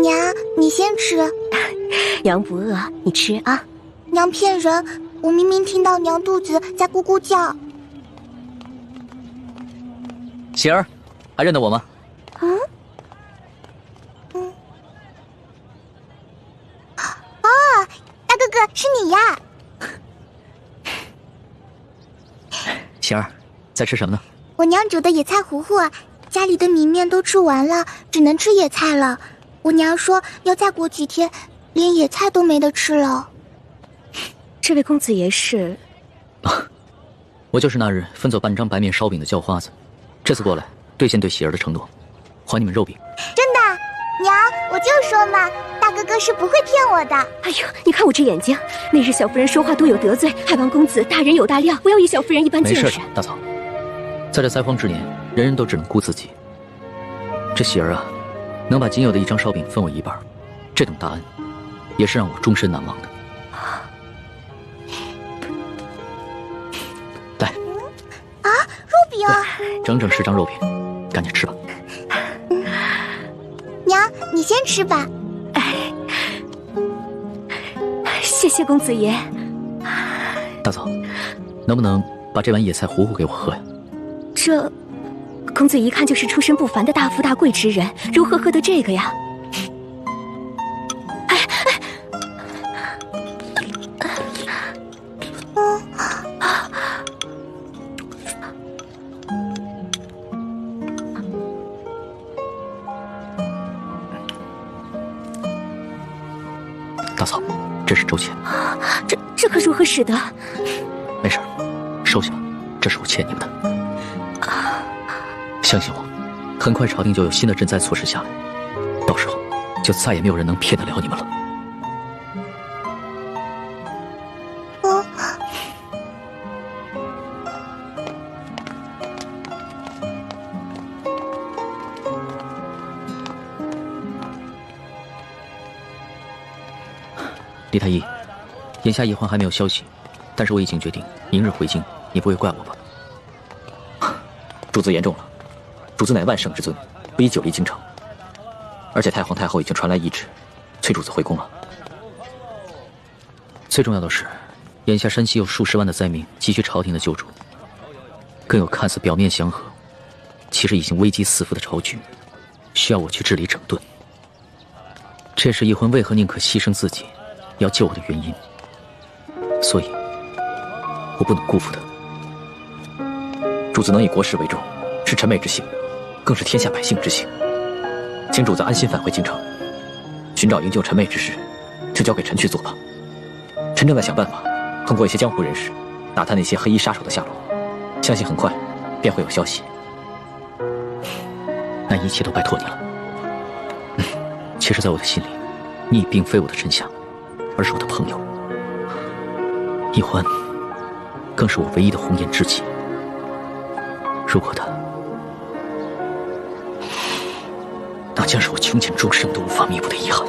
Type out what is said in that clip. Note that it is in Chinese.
娘，你先吃。娘不饿，你吃啊。娘骗人，我明明听到娘肚子在咕咕叫。喜儿，还认得我吗？哦，大哥哥是你呀！喜儿，在吃什么呢？我娘煮的野菜糊糊，家里的米面都吃完了，只能吃野菜了。我娘说要再过几天，连野菜都没得吃了。这位公子爷是？我就是那日分走半张白面烧饼的叫花子，这次过来兑现对喜儿的承诺，还你们肉饼。真的？娘，我就说嘛，大哥哥是不会骗我的。哎呦，你看我这眼睛，那日小夫人说话多有得罪，还望公子大人有大量，不要以小夫人一般见识。没事的，大嫂，在这灾荒之年，人人都只能顾自己。这喜儿啊，能把仅有的一张烧饼分我一半，这等大恩，也是让我终身难忘的。来，肉饼，整整10张肉饼，赶紧吃吧。娘，你先吃吧。谢谢公子爷。大嫂，能不能把这碗野菜糊糊给我喝呀？这公子一看就是出身不凡的大富大贵之人，如何喝得这个呀？大嫂，这是周钱。这可如何使得？没事，收下吧，这是我欠你们的。相信我，很快朝廷就有新的赈灾措施下来，到时候就再也没有人能骗得了你们了。李太医，眼下易欢还没有消息，但是我已经决定明日回京，你不会怪我吧？主子言重了，主子乃万圣之尊，不宜久离京城。而且太皇太后已经传来懿旨，催主子回宫了。最重要的是，眼下山西有数十万的灾民急需朝廷的救助，更有看似表面祥和，其实已经危机四伏的朝局，需要我去治理整顿。这是易欢为何宁可牺牲自己要救我的原因，所以我不能辜负他。主子能以国事为重，是臣妹之幸，更是天下百姓之幸。请主子安心返回京城，寻找营救臣妹之事，就交给臣去做吧。臣正在想办法，通过一些江湖人士，打探那些黑衣杀手的下落，相信很快便会有消息。那一切都拜托你了。其实，在我的心里，你并非我的臣下，而是我的朋友。易欢更是我唯一的红颜知己。如果他，那将是我穷尽终生都无法弥补的遗憾。